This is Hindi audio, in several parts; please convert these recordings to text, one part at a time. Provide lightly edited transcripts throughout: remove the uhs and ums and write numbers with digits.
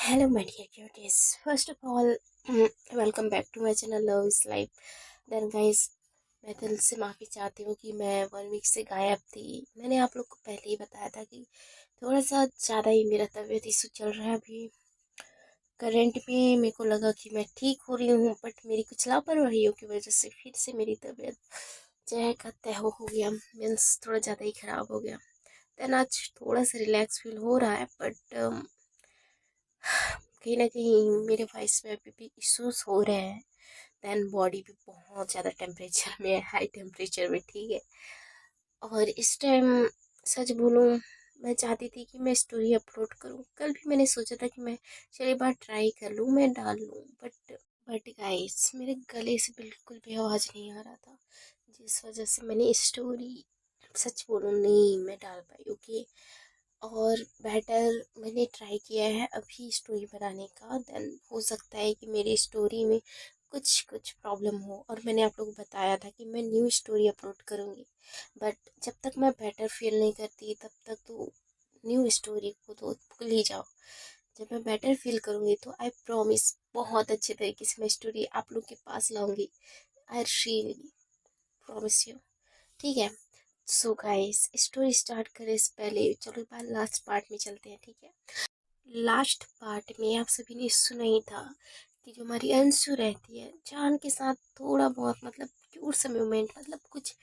Hello, my dear cuties. First of all, welcome back to my channel Love is Life. Then guys, मैं दिल से माफ़ी चाहती हूँ कि मैं 1 वीक से गायब थी। मैंने आप लोग को पहले ही बताया था कि थोड़ा सा ज़्यादा ही मेरा तबीयत इशू चल रहा है अभी। करंट में मेरे को लगा कि मैं ठीक हो रही हूँ, बट मेरी कुछ लापरवाहियों की वजह से फिर से मेरी तबीयत जह का तह हो गया। मीन्स थोड़ा ज़्यादा ही ख़राब हो गया। देन आज थोड़ा सा रिलैक्स फील हो रहा है, बट कहीं ना कहीं मेरे वॉइस में अभी भी इश्यूज हो रहे हैं। दैन बॉडी भी बहुत ज़्यादा टेम्परेचर में है, हाई टेम्परेचर में, ठीक है। और इस टाइम सच बोलूँ, मैं चाहती थी कि मैं स्टोरी अपलोड करूँ। कल भी मैंने सोचा था कि मैं चलिए बार ट्राई कर लूँ, मैं डाल लूँ, बट गाइस मेरे गले से बिल्कुल भी आवाज़ नहीं आ रहा था, जिस वजह से मैंने स्टोरी सच बोलूँ नहीं मैं डाल पाई। ओके, और बेटर मैंने ट्राई किया है अभी स्टोरी बनाने का। देन हो सकता है कि मेरी स्टोरी में कुछ कुछ प्रॉब्लम हो, और मैंने आप लोग को बताया था कि मैं न्यू स्टोरी अपलोड करूँगी। बट जब तक मैं बेटर फील नहीं करती तब तक तो न्यू स्टोरी को तो भूल ही जाओ। जब मैं बेटर फील करूँगी तो आई प्रॉमिस बहुत अच्छे तरीके से मैं स्टोरी आप लोग के पास लाऊंगी। आई रियली प्रॉमिस यू, ठीक है। सो गाइस, स्टोरी स्टार्ट करे इससे पहले चलो एक बार लास्ट पार्ट में चलते हैं, ठीक है। लास्ट पार्ट में आप सभी ने सुना ही था कि जो हमारी अंशु रहती है जान के साथ थोड़ा बहुत मतलब क्यूट सा मोमेंट, मतलब कुछ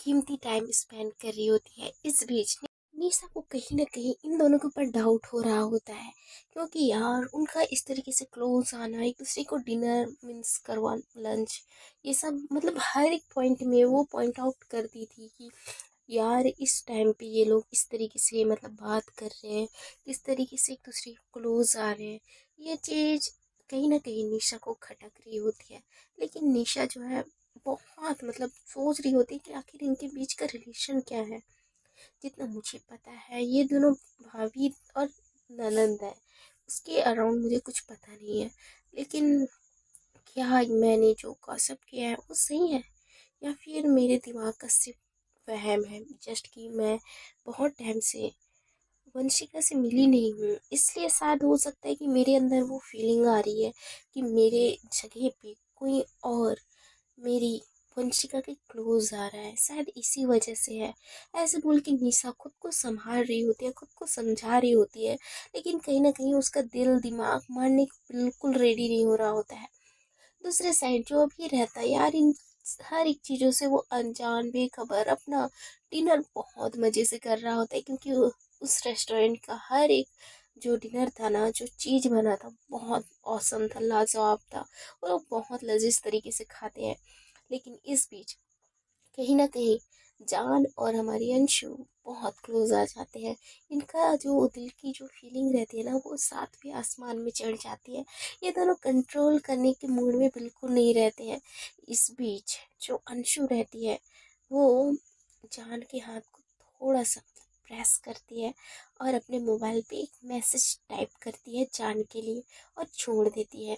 कीमती टाइम स्पेंड कर रही होती है। इस बीच निशा को कहीं ना कहीं इन दोनों के ऊपर डाउट हो रहा होता है, क्योंकि यार उनका इस तरीके से क्लोज आना, एक दूसरे को डिनर मीन्स करवा, लंच, ये सब मतलब हर एक पॉइंट में वो पॉइंट आउट करती थी कि यार इस टाइम पे ये लोग इस तरीके से मतलब बात कर रहे हैं, किस तरीके से एक दूसरे के क्लोज आ रहे हैं। ये चीज़ कहीं ना कहीं निशा को खटक रही होती है। लेकिन निशा जो है बहुत मतलब सोच रही होती है कि आखिर इनके बीच का रिलेशन क्या है। जितना मुझे पता है ये दोनों भाभी और ननंद है, उसके अराउंड मुझे कुछ पता नहीं है। लेकिन क्या मैंने जो गॉसिप किया है वो सही है, या फिर मेरे दिमाग का सिर्फ वहम है, जस्ट कि मैं बहुत टाइम से वंशिका से मिली नहीं हूँ, इसलिए शायद हो सकता है कि मेरे अंदर वो फीलिंग आ रही है कि मेरे जगह पे कोई और मेरी वंशिका के क्लोज आ रहा है, शायद इसी वजह से है। ऐसे बोल के निशा खुद को संभाल रही होती है, खुद को समझा रही होती है, लेकिन कहीं ना कहीं उसका दिल दिमाग मानने को बिल्कुल रेडी नहीं हो रहा होता है। दूसरे साइड जो भी रहता है यार, इन हर एक चीज़ों से वो अनजान बेखबर अपना डिनर बहुत मज़े से कर रहा होता है, क्योंकि उस रेस्टोरेंट का हर एक जो डिनर था ना, जो चीज़ बना था बहुत औसम था, लाजवाब था, और वो बहुत लजीज तरीके से खाते हैं। लेकिन इस बीच कहीं ना कहीं जान और हमारी अंशु बहुत क्लोज आ जाते हैं। इनका जो दिल की जो फीलिंग रहती है ना, वो सातवें आसमान में चढ़ जाती है। ये दोनों कंट्रोल करने के मूड में बिल्कुल नहीं रहते हैं। इस बीच जो अंशु रहती है वो जान के हाथ को थोड़ा सा प्रेस करती है और अपने मोबाइल पे एक मैसेज टाइप करती है जान के लिए और छोड़ देती है।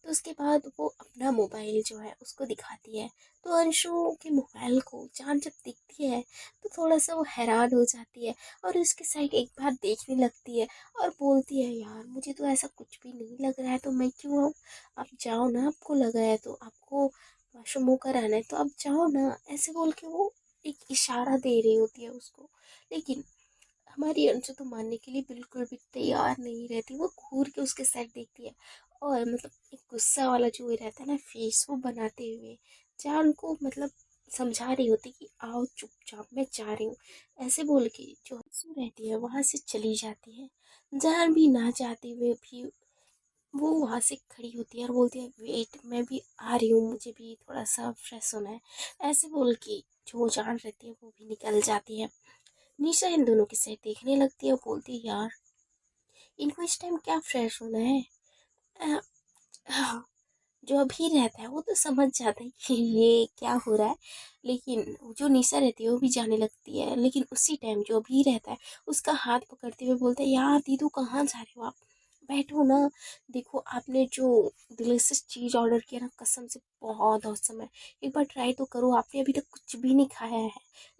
तो उसके बाद वो अपना मोबाइल जो है उसको दिखाती है। तो अंशु के मोबाइल को जान जब दिखती है तो थोड़ा सा वो हैरान हो जाती है, और उसकी साइड एक बार देखने लगती है और बोलती है यार मुझे तो ऐसा कुछ भी नहीं लग रहा है, तो मैं क्यों आऊँ, आप जाओ ना, आपको लगा है तो आपको वॉशरूम होकर आना है तो आप जाओ ना, ऐसे बोल के वो एक इशारा दे रही होती है उसको। लेकिन हमारी अंशु तो मानने के लिए बिल्कुल भी तैयार नहीं रहती, वो घूर के उसके साइड देखती है और मतलब एक गुस्सा वाला जो ये रहता है ना फेस, वो बनाते हुए जान को मतलब समझा रही होती कि आओ चुपचाप मैं जा रही हूँ, ऐसे बोल के जो अंशु रहती है वहां से चली जाती है। जान भी ना चाहते हुए भी वो वहां से खड़ी होती है और बोलती है वेट मैं भी आ रही हूँ, मुझे भी थोड़ा सा फ्रेश होना है, ऐसे बोल के जो जान रहती है वो भी निकल जाती है। निशा इन दोनों की साइड देखने लगती है और बोलती है यार इनको इस टाइम क्या फ्रेश होना है। अ, हाँ, जो अभी रहता है वो तो समझ जाता है कि ये क्या हो रहा है, लेकिन जो निशा रहती है वो भी जाने लगती है। लेकिन उसी टाइम जो अभी रहता है उसका हाथ पकड़ते हुए बोलता है यार दीदू कहाँ जा रहे हो आप, बैठो ना, देखो आपने जो डिलीशियस चीज़ ऑर्डर किया ना कसम से बहुत औसम है, एक बार ट्राई तो करो, आपने अभी तक कुछ भी नहीं खाया है,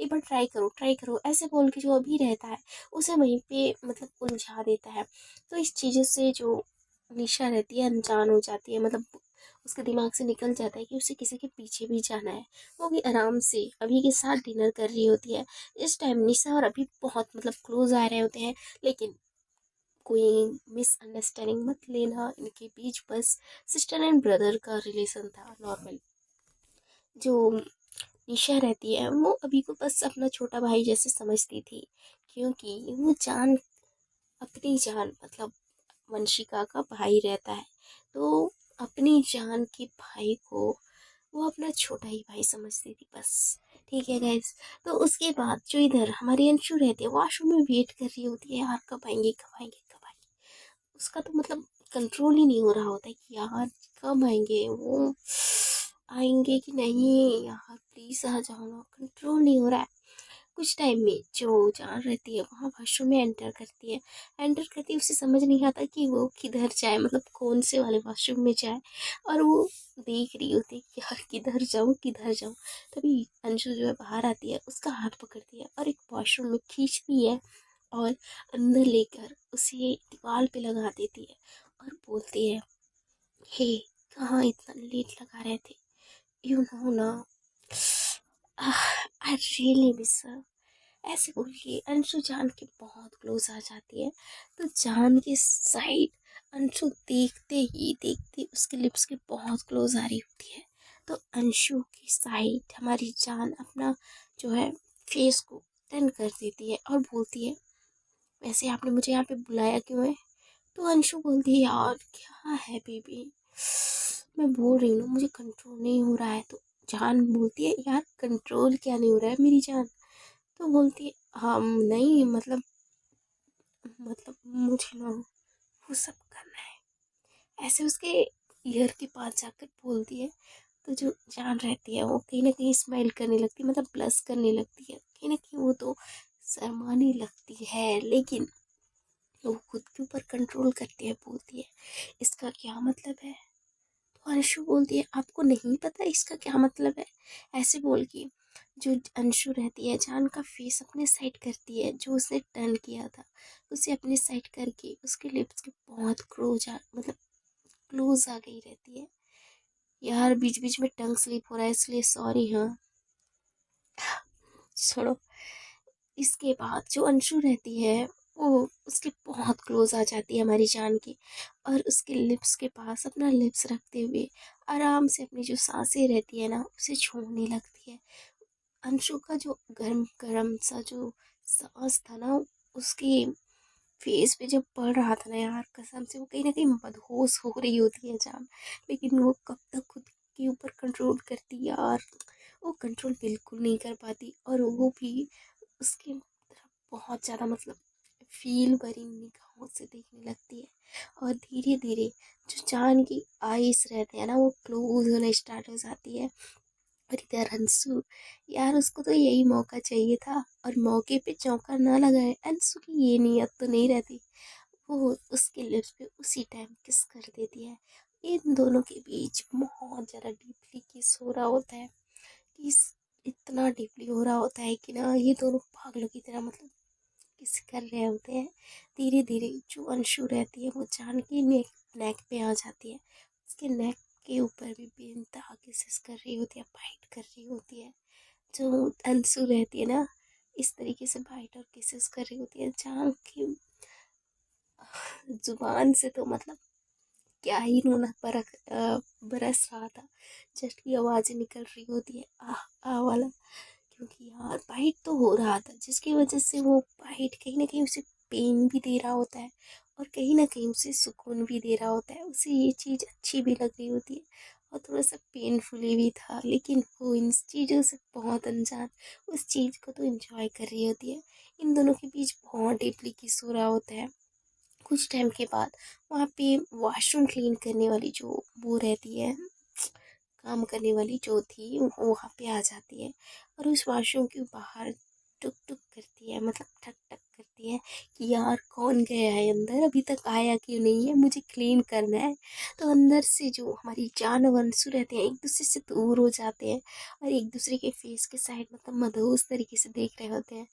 एक बार ट्राई करो ट्राई करो, ऐसे बोल के जो अभी रहता है उसे वहीं पे मतलब उलझा देता है। तो इस चीज़ से जो निशा रहती है अनजान हो जाती है, मतलब उसके दिमाग से निकल जाता है कि उसे किसी के पीछे भी जाना है। वो भी आराम से अभी के साथ डिनर कर रही होती है। इस टाइम निशा और अभी बहुत मतलब क्लोज आ रहे होते हैं, लेकिन कोई मिसअंडरस्टैंडिंग मत लेना, इनके बीच बस सिस्टर एंड ब्रदर का रिलेशन था नॉर्मल। जो निशा रहती है वो अभी को बस अपना छोटा भाई जैसे समझती थी, क्योंकि वो जान, अपनी जान मतलब वंशिका का भाई रहता है, तो अपनी जान के भाई को वो अपना छोटा ही भाई समझती थी बस। ठीक है गाइस। तो उसके बाद जो इधर हमारी अंशु रहती है वॉशरूम में वेट कर रही होती है, यार कब आएंगे कब आएंगे कब आएंगे। उसका तो मतलब कंट्रोल ही नहीं हो रहा होता है कि यार कब आएंगे वो, आएंगे कि नहीं, यार प्लीज आ जाओ ना, कंट्रोल नहीं हो रहा है। कुछ टाइम में जो जान रहती है वहाँ वॉशरूम में एंटर करती है। एंटर करती है, उसे समझ नहीं आता कि वो किधर जाए, मतलब कौन से वाले वॉशरूम में जाए। और वो देख रही होती है कि यार किधर जाऊँ किधर जाऊँ। तभी अंशु जो है बाहर आती है, उसका हाथ पकड़ती है और एक वॉशरूम में खींचती है और अंदर लेकर उसे दीवार पे लगा देती है और बोलती है, हे कहाँ इतना लेट लगा रहे थे, यू नो ना, आई रियली मिस हर। ऐसे बोल के अंशु जान के बहुत क्लोज आ जाती है। तो जान के साइड अंशु देखते उसके लिप्स के बहुत क्लोज आ रही होती है। तो अंशु की साइड हमारी जान अपना जो है फेस को टर्न कर देती है और बोलती है, वैसे आपने मुझे यहाँ पे बुलाया क्यों है। तो अंशु बोलती है, यार क्या है बेबी, मैं बोल रही हूँ ना मुझे कंट्रोल नहीं हो रहा है। तो जान बोलती है, यार कंट्रोल क्या नहीं हो रहा है मेरी जान। तो बोलती है, हम नहीं मतलब मुझे ना वो सब करना है। ऐसे उसके ईयर के पास जाकर बोलती है। तो जो जान रहती है वो कहीं ना कहीं स्माइल करने लगती है, मतलब प्लस करने लगती है, कहीं ना कहीं वो तो शर्माने लगती है, लेकिन वो खुद के ऊपर कंट्रोल करती है, बोलती है इसका क्या मतलब है। तो अंशु बोलती है, आपको नहीं पता इसका क्या मतलब है। ऐसे बोल के जो अंशु रहती है जान का फेस अपने साइड करती है, जो उसने टर्न किया था उसे अपने साइड करके उसके लिप्स के बहुत क्लोज आ मतलब क्लोज आ गई रहती है। यार बीच बीच में टंग स्लिप हो रहा है इसलिए सॉरी। हाँ छोड़ो। इसके बाद जो अंशु रहती है वो उसके बहुत क्लोज आ जाती है हमारी जान की, और उसके लिप्स के पास अपना लिप्स रखते हुए आराम से अपनी जो सांसें रहती है ना उसे छोड़ने लगती है। अंशु का जो गरम गरम सा जो सांस था ना उसके फेस पे जब पड़ रहा था ना, यार कसम से वो कहीं ना कहीं मदहोश हो रही होती है जान, लेकिन वो कब तक खुद के ऊपर कंट्रोल करती यार, वो कंट्रोल बिल्कुल नहीं कर पाती। और वो भी उसकी तरफ बहुत ज़्यादा मतलब फील भरी निगाहों से देखने लगती है। और धीरे धीरे जो चांद की आइस रहते हैं ना वो क्लोज होने स्टार्ट हो जाती है। और इधर अंशु, यार उसको तो यही मौका चाहिए था और मौके पे चौका ना लगाए, अंशु की ये नीयत तो नहीं रहती। वो उसके लिप्स पे उसी टाइम किस कर देती है। इन दोनों के बीच बहुत ज़्यादा डीपली किस हो रहा होता है, किस इतना डीपली हो रहा होता है कि ना ये दोनों पागलों की तरह मतलब किस कर रहे होते हैं। धीरे धीरे जो अंशु रहती है वो जान की नेक पे आ जाती है, उसके नेक के ऊपर भी बेइंतहा किसेस कर रही होती है, बाइट कर रही होती है। जो अंशु रहती है ना इस तरीके से बाइट और किसेस कर रही होती है, जान की जुबान से तो मतलब क्या ही रोना बरस रहा था, जस्ट की आवाज़ें निकल रही होती है आ वाला। क्योंकि यार बाइट तो हो रहा था जिसकी वजह से वो बाइट कहीं ना कहीं उसे पेन भी दे रहा होता है और कहीं ना कहीं उसे सुकून भी दे रहा होता है, उसे ये चीज़ अच्छी भी लग रही होती है और थोड़ा सा पेनफुली भी था, लेकिन वो इन चीज़ों से बहुत अनजान उस चीज़ को तो एंजॉय कर रही होती है। इन दोनों के बीच बहुत डीपली किस हो रहा होता है। कुछ टाइम के बाद वहाँ पे वॉशरूम क्लीन करने वाली जो वो रहती है, काम करने वाली जो थी वो वहाँ पे आ जाती है और उस वॉशरूम के बाहर टुक टुक करती है, मतलब ठक ठक करती है कि यार कौन गया है अंदर, अभी तक आया क्यों नहीं है, मुझे क्लीन करना है। तो अंदर से जो हमारी जान और अंशु रहते हैं एक दूसरे से दूर हो जाते हैं और एक दूसरे के फेस के साइड मतलब मदहोश तरीके से देख रहे होते हैं।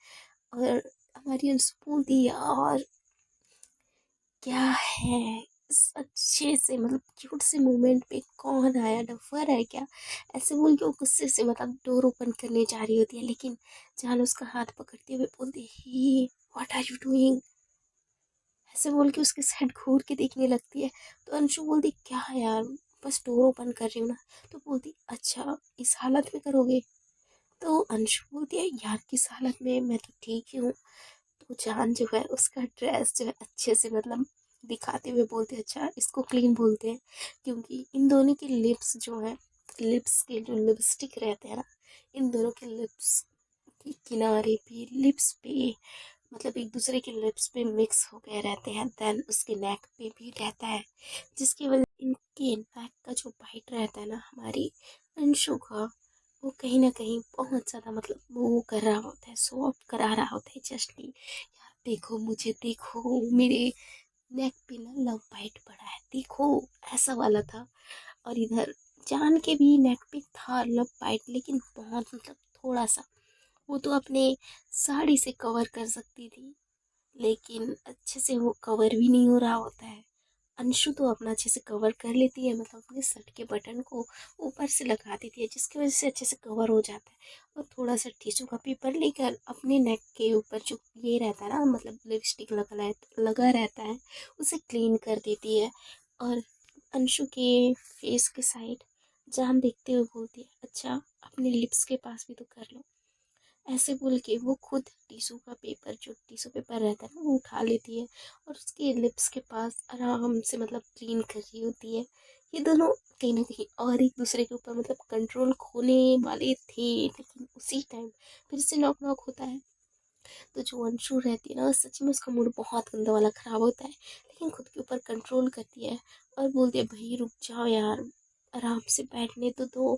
और हमारी अंशु बोलती है, यार क्या है, इस अच्छे से मतलब क्यूट से मोमेंट पे कौन आया, डफर है क्या, ऐसे बोल के वो गुस्से से मतलब डोर ओपन करने जा रही होती है, लेकिन जान उसका हाथ पकड़ते हुए बोलती ही व्हाट आर यू डूइंग, ऐसे बोल के उसके साइड घूर के देखने लगती है। तो अंशु बोलती क्या है यार, बस डोर ओपन कर रही हूँ ना। तो बोलती अच्छा इस हालत में करोगे। तो अंशु बोलती है यार किस हालत में, मैं तो ठीक ही हूँ। तो जान जो है उसका ड्रेस जो है अच्छे से मतलब दिखाते हुए बोलते हैं अच्छा इसको क्लीन बोलते हैं, क्योंकि इन दोनों के लिप्स जो है, लिप्स के जो लिपस्टिक रहते हैं ना, इन दोनों के लिप्स के किनारे पे, लिप्स पे, मतलब एक दूसरे के लिप्स पे मिक्स हो गए रहते हैं, देन उसके नेक पे भी रहता है, जिसकी वजह से इनके नेक का जो बाइट रहता है ना हमारी अंशु का, वो कहीं ना कहीं बहुत ज़्यादा मतलब वो कर रहा होता है, शो ऑफ करा रहा होता है जस्ट कि यार देखो मुझे, देखो मेरे नेक पे ना लव बाइट पड़ा है, देखो, ऐसा वाला था। और इधर जान के भी नेक पे था लव बाइट, लेकिन बहुत मतलब थोड़ा सा, वो तो अपने साड़ी से कवर कर सकती थी, लेकिन अच्छे से वो कवर भी नहीं हो रहा होता है। अंशु तो अपना अच्छे से कवर कर लेती है, मतलब अपने शर्ट के बटन को ऊपर से लगा देती है, जिसकी वजह से अच्छे से कवर हो जाता है। और थोड़ा सा टिश्यू का पेपर लेकर अपने नेक के ऊपर जो ये रहता है ना, मतलब लिपस्टिक लगा रहता है, उसे क्लीन कर देती है। और अंशु के फेस के साइड जान देखते हुए बोलती है अच्छा अपने लिप्स के पास भी तो कर लो, ऐसे बोल के वो खुद टिश्यू का पेपर, जो टिश्यू पेपर रहता है ना, वो उठा लेती है और उसके लिप्स के पास आराम से मतलब क्लीन कर रही होती है। ये दोनों कहीं ना कहीं और एक दूसरे के ऊपर मतलब कंट्रोल खोने वाले थे, लेकिन उसी टाइम फिर से नॉक नॉक होता है। तो जो अंशु रहती है ना, सच में उसका मूड बहुत गंदा वाला खराब होता है, लेकिन खुद के ऊपर कंट्रोल करती है और बोलती है भाई रुक जाओ यार, आराम से बैठने तो।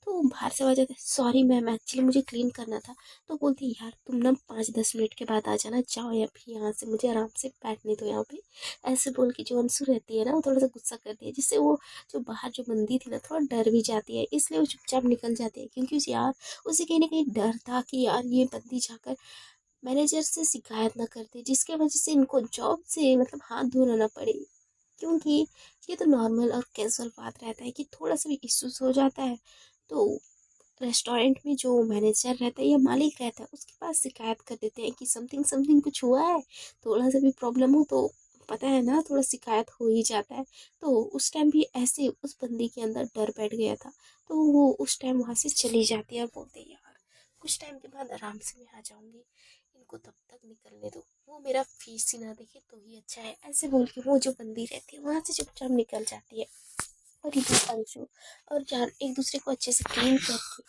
तो बाहर से आवाज आता है सॉरी मैम एक्चुअली मुझे क्लीन करना था। तो बोलती है यार तुम ना 5-10 मिनट के बाद आ जाना, जाओ या फिर यहाँ से, मुझे आराम से बैठने दो यहाँ पे। ऐसे बोल के जो अंशु रहती है ना, वो थोड़ा सा गुस्सा करती है, जिससे वो जो बाहर जो बंदी थी ना थोड़ा डर भी जाती है, इसलिए वो चुपचाप निकल जाती है, क्योंकि उसे यार, उसे कहीं ना कहीं डर था कि यार ये बंदी जाकर मैनेजर से शिकायत ना कर दे, जिसके वजह से इनको जॉब से मतलब हाथ धोना ना पड़े। क्योंकि ये तो नॉर्मल और कैजुअल बात रहता है कि थोड़ा सा भी इश्यूज हो जाता है तो रेस्टोरेंट में जो मैनेजर रहता है या मालिक रहता है उसके पास शिकायत कर देते हैं कि समथिंग समथिंग कुछ हुआ है, थोड़ा सा भी प्रॉब्लम हो तो पता है ना, थोड़ा शिकायत हो ही जाता है। तो उस टाइम भी ऐसे उस बंदी के अंदर डर बैठ गया था, तो वो उस टाइम वहाँ से चली जाती है, बोलते यार कुछ टाइम के बाद आराम से मैं आ जाऊंगी, इनको तब तक निकलने दो, वो मेरा फीस ही ना देखे तो ही अच्छा है, ऐसे बोल के वो जो बंदी रहती है वहाँ से चुपचाप निकल जाती है। और इधर अंशु और जान एक दूसरे को अच्छे से क्लीन करके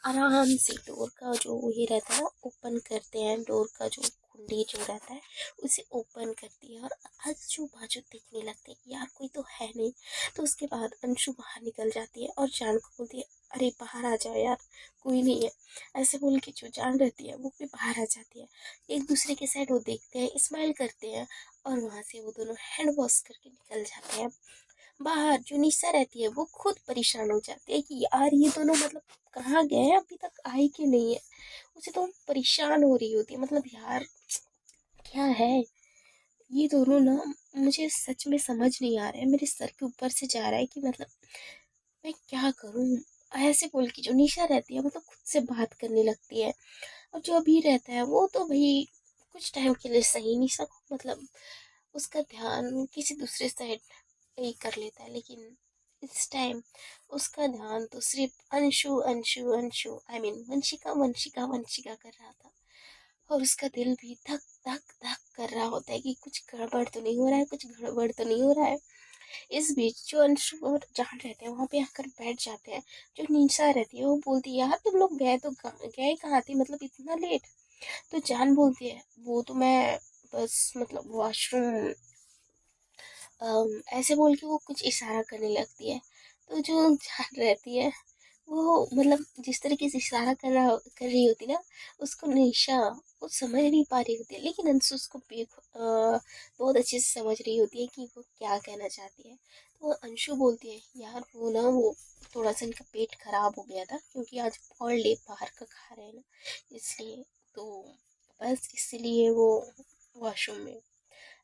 आराम से डोर का जो ये रहता है ना, ओपन करते हैं, डोर का जो कुंडी जो रहता है उसे ओपन करती है और आजू बाजू देखने लगते हैं कि यार कोई तो है नहीं। तो उसके बाद अंशु बाहर निकल जाती है और जान को बोलती है अरे बाहर आ जाओ यार, कोई नहीं है, ऐसे बोल के जो जान रहती है वो भी बाहर आ जाती है। एक दूसरे के साइड वो देखते हैं, स्माइल करते हैं और वहाँ से वो दोनों हैंड वॉश करके निकल जाते हैं बाहर। जो निशा रहती है वो खुद परेशान हो जाती है कि यार ये दोनों मतलब कहाँ गए हैं, अभी तक आए क्यों नहीं है। उसे तो परेशान हो रही होती है, मतलब यार क्या है ये दोनों ना, मुझे सच में समझ नहीं आ रहा है, मेरे सर के ऊपर से जा रहा है कि मतलब मैं क्या करूं। ऐसे बोल के जो निशा रहती है मतलब खुद से बात करने लगती है। अब जो अभी रहता है वो तो भाई कुछ टाइम के लिए सही, निशा को मतलब उसका ध्यान किसी दूसरे साइड ही कर लेता है, लेकिन इस टाइम उसका ध्यान तो सिर्फ अंशु अंशु अंशु आई मीन वंशिका वंशिका वंशिका कर रहा था। और उसका दिल भी धक धक धक कर रहा होता है कि कुछ गड़बड़ तो नहीं हो रहा है, कुछ गड़बड़ तो नहीं हो रहा है। इस बीच जो अंशु और जान रहते हैं वहाँ पे आकर बैठ जाते हैं। जो निशा रहती है वो बोलती है यार तुम लोग गए तो गए कहाँ थे, मतलब इतना लेट। तो जान बोलती है वो तो मैं बस मतलब वॉशरूम, ऐसे बोल के वो कुछ इशारा करने लगती है। तो जो जान रहती है वो मतलब जिस तरीके से इशारा कर रही होती ना, उसको निशा वो समझ नहीं पा रही होती है, लेकिन अंशु उसको बहुत अच्छे से समझ रही होती है कि वो क्या कहना चाहती है। तो अंशु बोलती है यार वो ना वो थोड़ा सा इनका पेट खराब हो गया था, क्योंकि आज ऑल डे बाहर का खा रहे हैं ना, इसलिए। तो बस इसलिए वो वॉशरूम में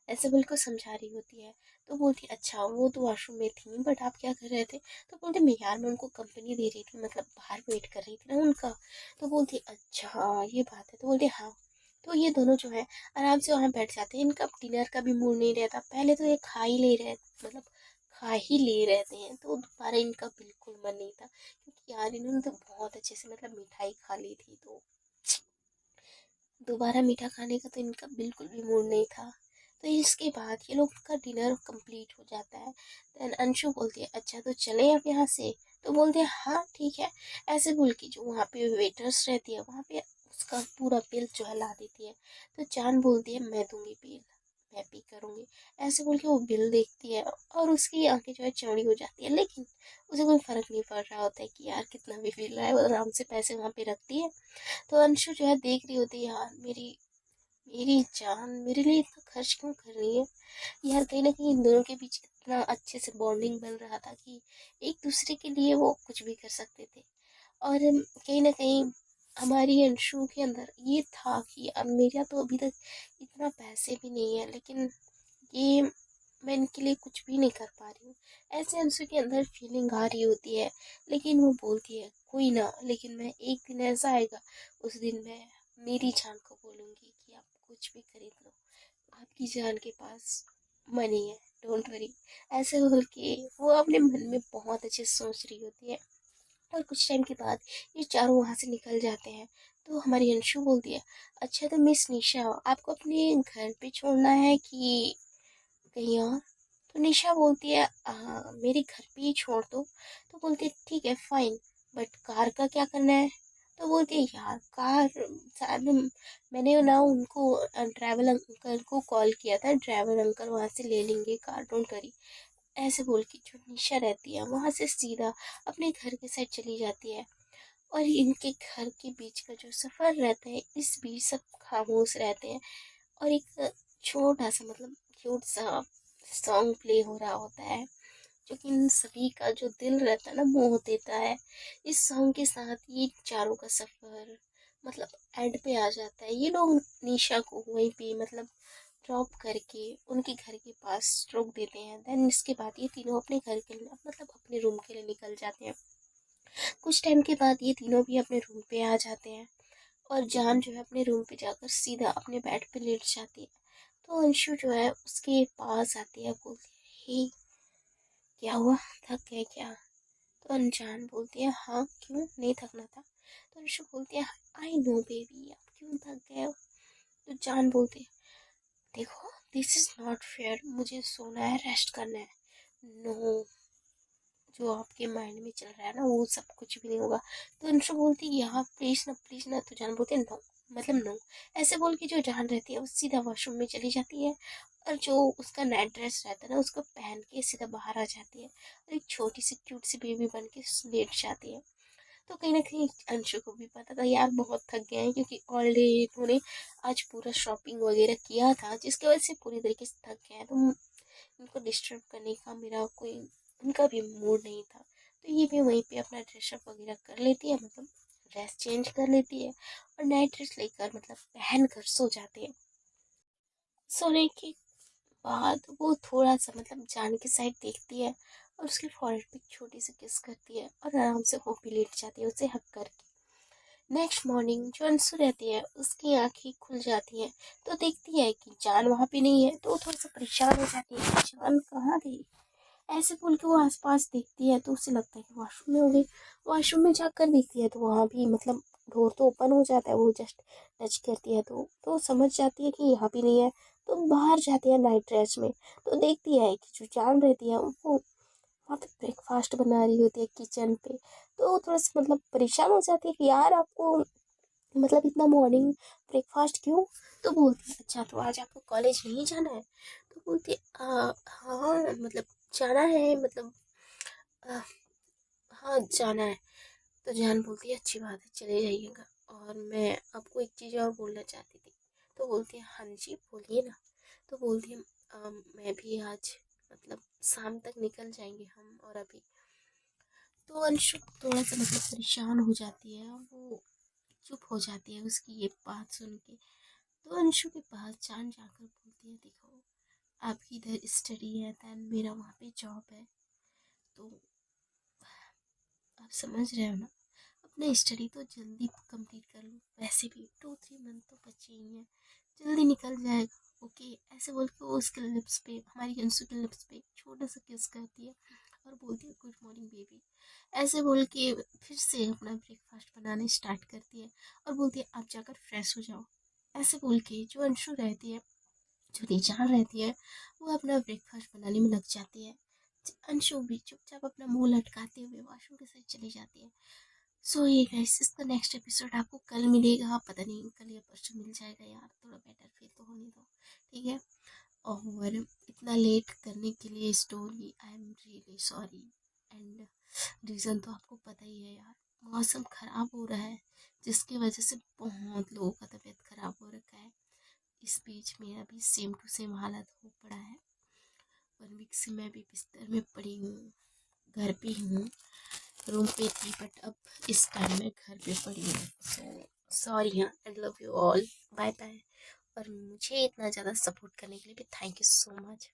ऐसे बिल्कुल समझा रही होती है। तो बोलती है अच्छा वो तो वॉशरूम में थी बट आप क्या कर रहे थे? तो बोलते मैं यार मैं उनको कंपनी दे रही थी, मतलब बाहर वेट कर रही थी ना उनका। तो बोलती अच्छा ये बात है। तो बोलते हाँ। तो ये दोनों जो है आराम से वहाँ बैठ जाते हैं। इनका डिनर का भी मूड नहीं रहता, पहले तो ये खा ही ले रहे, मतलब खा ही ले रहते हैं, तो दोबारा इनका बिल्कुल मन नहीं था, क्योंकि यार इन्होंने तो बहुत अच्छे से मतलब मिठाई खा ली थी, तो दोबारा मीठा खाने का तो इनका बिल्कुल भी मूड नहीं था। तो इसके बाद ये लोग का डिनर कंप्लीट हो जाता है। देन अंशु बोलती है अच्छा तो चले अब यहाँ से? तो बोलते हैं हाँ ठीक है। ऐसे बोल के जो वहाँ पे वेटर्स रहती है वहाँ पे उसका पूरा बिल जो है ला देती है। तो जान बोलती है मैं दूंगी बिल, मैं पे करूँगी। ऐसे बोल के वो बिल देखती है और उसकी आंखें जो है चौड़ी हो जाती है, लेकिन उसे कोई फर्क नहीं पड़ रहा होता है कि यार कितना भी बिल आए, वो आराम से पैसे वहाँ पे रखती है। तो अंशु जो है देख रही होती है यार मेरी मेरी जान मेरे लिए इतना खर्च क्यों कर रही है। यार कहीं ना कहीं इन दोनों के बीच इतना अच्छे से बॉन्डिंग बन रहा था कि एक दूसरे के लिए वो कुछ भी कर सकते थे। और कहीं ना कहीं हमारी अंशु के अंदर ये था कि अब मेरा तो अभी तक इतना पैसे भी नहीं है, लेकिन ये मैं इनके लिए कुछ भी नहीं कर पा रही हूँ। ऐसे अंशु के अंदर फीलिंग आ रही होती है, लेकिन वो बोलती है कोई ना, लेकिन मैं एक दिन ऐसा आएगा उस दिन मैं मेरी जान को बोलूँगी कि आप कुछ भी खरीद लो, आपकी जान के पास मनी है, डोंट वरी। ऐसे बोल के वो अपने मन में बहुत अच्छे से सोच रही होती है। और कुछ टाइम के बाद ये चारों वहाँ से निकल जाते हैं। तो हमारी अंशु बोलती है अच्छा तो मिस निशा आपको अपने घर पे छोड़ना है कि कहीं और? तो निशा बोलती है मेरे घर पे ही छोड़ दो। तो बोलती है ठीक है फाइन, बट कार का क्या करना है? तो बोलती है यार कार शायद मैंने ना उनको ड्राइवर अंकल को कॉल किया था, ड्राइवर अंकल वहाँ से ले लेंगे कार, डोंट वरी। ऐसे बोल के जो निशा रहती है वहाँ से सीधा अपने घर के साइड चली जाती है। और इनके घर के बीच का जो सफ़र रहता है इस बीच सब खामोश रहते हैं। और एक छोटा सा मतलब क्यूट सा सॉन्ग प्ले हो रहा होता है, जो कि इन सभी का जो दिल रहता है ना मोह देता है। इस सॉन्ग के साथ ये चारों का सफ़र मतलब एंड पे आ जाता है। ये लोग निशा को वहीं पे मतलब ड्रॉप करके उनके घर के पास रोक देते हैं। देन इसके बाद ये तीनों अपने घर के लिए मतलब अपने रूम के लिए निकल जाते हैं। कुछ टाइम के बाद ये तीनों भी अपने रूम पे आ जाते हैं और जान जो है अपने रूम पे जाकर सीधा अपने बेड पे लेट जाती है। तो अंशु जो है उसके पास आती है, बोलती है हे क्या हुआ, थक गए क्या? तो अनजान बोलती है हाँ क्यों, नहीं थकना था? तो अंशु बोलती है आई नो बेबी आप क्यों थक गए हो? तो जान बोलती है देखो दिस इज नॉट फेयर, मुझे सोना है, रेस्ट करना है। नो, जो आपके माइंड में चल रहा है ना वो सब कुछ भी नहीं होगा। तो अंशु बोलती है यहाँ प्लीज ना। तो जान बोलती है नो, मतलब नो। ऐसे बोल के जो जान रहती है वो सीधा वॉशरूम में चली जाती है और जो उसका नाइट ड्रेस रहता है ना उसको पहन के सीधा बाहर आ जाती है और एक छोटी सी क्यूट सी बेबी बन के लेट जाती है। तो कहीं ना कहीं अंशु को भी पता था यार बहुत थक गए हैं, क्योंकि ऑलरेडी इन्होंने आज पूरा शॉपिंग वगैरह किया था जिसकी वजह से पूरी तरीके से थक गए हैं। तो इनको डिस्टर्ब करने का मेरा कोई उनका भी मूड नहीं था। तो ये भी वहीं पे अपना ड्रेसअप वगैरह कर लेती है, मतलब ड्रेस चेंज कर लेती है और नाइट ड्रेस लेकर मतलब पहन कर सो जाते हैं। सोने के बाद वो थोड़ा सा मतलब जान की साइड देखती है और उसके फॉrehead पे एक छोटी सी किस करती है और आराम से वो भी लेट जाती है उसे हक करके। नेक्स्ट मॉर्निंग जो अंशु रहती है उसकी आंखें खुल जाती हैं। तो देखती है कि जान वहाँ पे नहीं है, तो वो थोड़ा सा परेशान हो जाती है कि जान कहाँ गई। ऐसे बोल के वो आसपास देखती है तो उसे लगता है कि वॉशरूम में हो गई। वॉशरूम में जाकर देखती है तो वहाँ भी मतलब डोर तो ओपन हो जाता है, वो जस्ट टच करती है तो समझ जाती है कि यहाँ भी नहीं है। तो बाहर जाती है नाइट ड्रेस में। तो देखती है कि जो जान रहती है वो वहाँ पे ब्रेकफास्ट बना रही होती है किचन पे। तो वो थोड़ा सा मतलब परेशान हो जाती है कि यार आपको मतलब इतना मॉर्निंग ब्रेकफास्ट क्यों? तो बोलती है अच्छा तो आज आपको कॉलेज नहीं जाना है? तो बोलती है हाँ मतलब जाना है, मतलब आ, हाँ जाना है। तो जान बोलती है अच्छी बात है चले जाइएगा, और मैं आपको एक चीज़ और बोलना चाहती थी। तो बोलती है हाँ जी बोलिए ना। तो बोलती है मैं भी आज मतलब शाम तक निकल जाएंगे हम, और अभी तो अंशु थोड़ा सा मतलब परेशान हो जाती है, वो चुप हो जाती है उसकी ये बात सुन के। तो अंशु के पास जान जाकर बोलती है देखो आपकी इधर स्टडी है, दैन मेरा वहाँ पे जॉब है। तो आप समझ रहे हो ना, अपना स्टडी तो जल्दी कंप्लीट कर लो, वैसे भी 2-3 मंथ तो बचे ही हैं, जल्दी निकल जाएगा। ओके, ऐसे बोल के वो उसके लिप्स पे, हमारी अंशु के लिप्स पे छोटा सा किस करती है और बोलती है गुड मॉर्निंग बेबी। ऐसे बोल के फिर से अपना ब्रेकफास्ट बनाने स्टार्ट करती है और बोलती है आप जाकर फ्रेश हो जाओ। ऐसे बोल के जो अंशु रहती है, जो रिचान रहती है, वो अपना ब्रेकफास्ट बनाने में लग जाती है। अंशु भी चुपचाप अपना मुंह लटकाते हुए वॉशरूम के साइड चली जाती है। सो ये गाइस, इसका नेक्स्ट एपिसोड आपको कल मिलेगा, पता नहीं कल या परसों मिल जाएगा यार, थोड़ा बेटर फील तो होने दो, ठीक है। और इतना लेट करने के लिए story, I am really sorry. And reason तो आपको पता ही है यार, मौसम ख़राब हो रहा है, जिसकी वजह से बहुत लोगों का तबीयत ख़राब हो रखा है। इस बीच मेरा भी सेम टू सेम हालत हो पड़ा है। 1 वीक से मैं भी बिस्तर में पड़ी हूँ, घर पे हूँ, रूम पे थी बट अब इस टाइम मैं घर पे पड़ी हूँ। सो सॉरी, हाँ, I love you all, bye bye. और मुझे इतना ज़्यादा सपोर्ट करने के लिए भी थैंक यू सो मच।